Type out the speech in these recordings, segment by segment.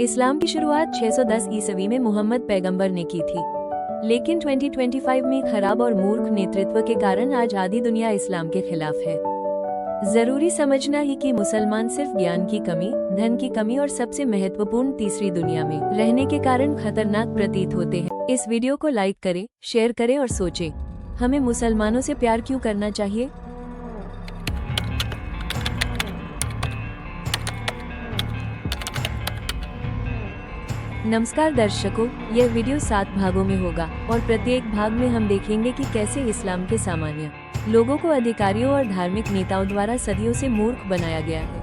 इस्लाम की शुरुआत 610 ईस्वी में मोहम्मद पैगंबर ने की थी, लेकिन 2025 में खराब और मूर्ख नेतृत्व के कारण आज आधी दुनिया इस्लाम के खिलाफ है। जरूरी समझना ही कि मुसलमान सिर्फ ज्ञान की कमी, धन की कमी और सबसे महत्वपूर्ण तीसरी दुनिया में रहने के कारण खतरनाक प्रतीत होते हैं। इस वीडियो को लाइक करें, शेयर करें और सोचें, हमें मुसलमानों से प्यार क्यों करना चाहिए। नमस्कार दर्शकों, यह वीडियो 7 भागों में होगा और प्रत्येक भाग में हम देखेंगे कि कैसे इस्लाम के सामान्य लोगों को अधिकारियों और धार्मिक नेताओं द्वारा सदियों से मूर्ख बनाया गया है।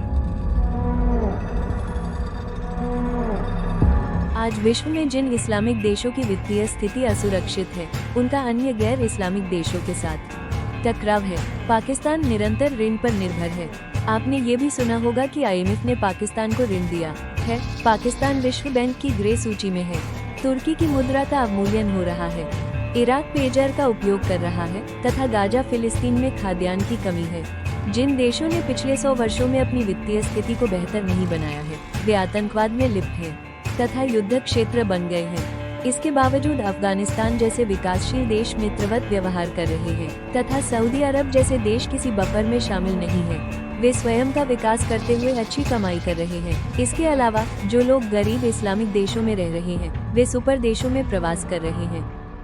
आज विश्व में जिन इस्लामिक देशों की वित्तीय स्थिति असुरक्षित है, उनका अन्य गैर इस्लामिक देशों के साथ टकराव है। पाकिस्तान निरंतर ऋण पर निर्भर है। आपने ये भी सुना होगा कि IMF ने पाकिस्तान को ऋण दिया है। पाकिस्तान विश्व बैंक की ग्रे सूची में है। तुर्की की मुद्रा का अवमूल्यन हो रहा है। इराक पेयजल का उपयोग कर रहा है तथा गाजा फिलिस्तीन में खाद्यान्न की कमी है। जिन देशों ने पिछले 100 वर्षों में अपनी वित्तीय स्थिति को बेहतर नहीं बनाया है, वे आतंकवाद में लिप्त हैं तथा युद्ध क्षेत्र बन गए हैं। इसके बावजूद अफगानिस्तान जैसे विकासशील देश मित्रवत व्यवहार कर रहे हैं तथा सऊदी अरब जैसे देश किसी बफर में शामिल नहीं है। वे स्वयं का विकास करते हुए अच्छी कमाई कर रहे हैं। इसके अलावा जो लोग गरीब इस्लामिक देशों में रह रहे हैं, वे सुपर देशों में प्रवास कर रहे हैं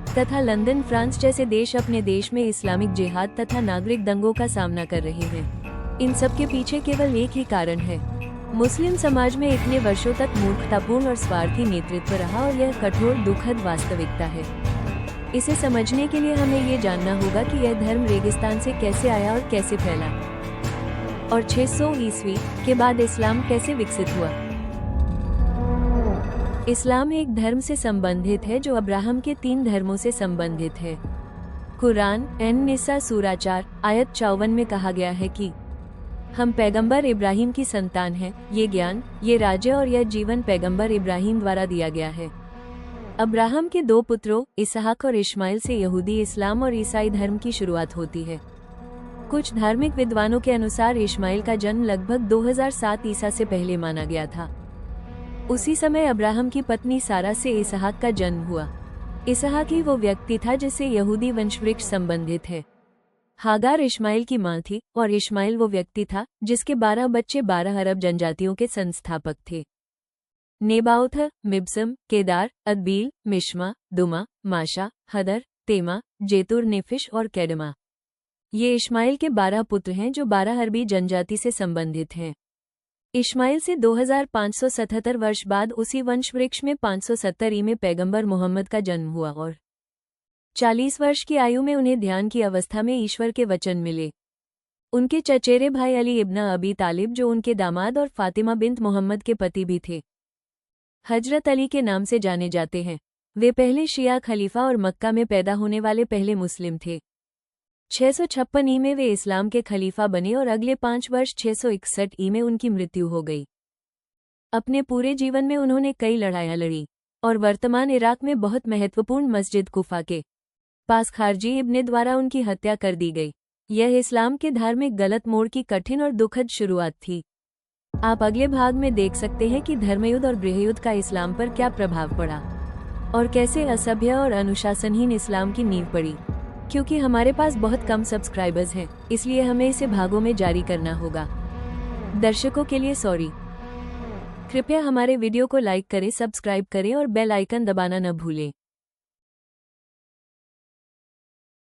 तथा लंदन, फ्रांस जैसे देश अपने देश में इस्लामिक जिहाद तथा नागरिक दंगों का सामना कर रहे हैं। इन सब के पीछे केवल एक ही कारण है। मुस्लिम समाज में इतने वर्षों तक मूर्खतापूर्ण और स्वार्थी नेतृत्व रहा और यह कठोर दुखद वास्तविकता है। इसे समझने के लिए हमें ये जानना होगा कि यह धर्म रेगिस्तान से कैसे आया और कैसे फैला, और 600 ईस्वी के बाद इस्लाम कैसे विकसित हुआ। इस्लाम एक धर्म से संबंधित है जो अब्राहम के 3 धर्मों से संबंधित है। कुरान निसा सूरा 4 आयत 54 में कहा गया है कि हम पैगंबर इब्राहिम की संतान हैं। ये ज्ञान, ये राज्य और यह जीवन पैगंबर इब्राहिम द्वारा दिया गया है। अब्राहम के 2 पुत्रों इसहाक और इस्माइल से यहूदी इस्लाम और ईसाई धर्म की शुरुआत होती है। कुछ धार्मिक विद्वानों के अनुसार इस्माइल का जन्म लगभग 2007 ईसा से पहले माना गया था। उसी समय अब्राहम की पत्नी सारा से इसहाक का जन्म हुआ। इसहाक ही वो व्यक्ति था जिससे यहूदी वंशवृक्ष संबंधित है। हागार इस्माइल की मां थी और इस्माइल वो व्यक्ति था जिसके 12 बच्चे 12 अरब जनजातियों के संस्थापक थे। नेबाउथ, मिब्सम, केदार, अदबील, मिश्मा, दुमा, माशा, हदर, तेमा, जेतुर, नेफिश और कैडमा। ये इस्माइल के 12 पुत्र हैं जो 12 अरबी जनजाति से संबंधित हैं। इस्माइल से 2577 वर्ष बाद उसी वंशवृक्ष में 570 में पैगंबर मोहम्मद का जन्म हुआ और 40 वर्ष की आयु में उन्हें ध्यान की अवस्था में ईश्वर के वचन मिले। उनके चचेरे भाई अली इब्न अबी तालिब, जो उनके दामाद और फातिमा बिन्त मोहम्मद के पति भी थे, हजरत अली के नाम से जाने जाते हैं। वे पहले शिया खलीफा और मक्का में पैदा होने वाले पहले मुस्लिम थे। 656 ई में वे इस्लाम के खलीफा बने और अगले 5 वर्ष 661 ई में उनकी मृत्यु हो गई। अपने पूरे जीवन में उन्होंने कई लड़ाइयां लड़ी और वर्तमान इराक में बहुत महत्वपूर्ण मस्जिद कुफा के पास खारजी इब्ने द्वारा उनकी हत्या कर दी गई। यह इस्लाम के धार्मिक गलत मोड़ की कठिन और दुखद शुरुआत थी। आप अगले भाग में देख सकते हैं कि धर्मयुद्ध और गृहयुद्ध का इस्लाम पर क्या प्रभाव पड़ा और कैसे असभ्य और अनुशासनहीन इस्लाम की नींव पड़ी। क्योंकि हमारे पास बहुत कम सब्सक्राइबर्स हैं, इसलिए हमें इसे भागों में जारी करना होगा। दर्शकों के लिए सॉरी। कृपया हमारे वीडियो को लाइक करें, सब्सक्राइब करें और बेल आइकन दबाना न भूलें।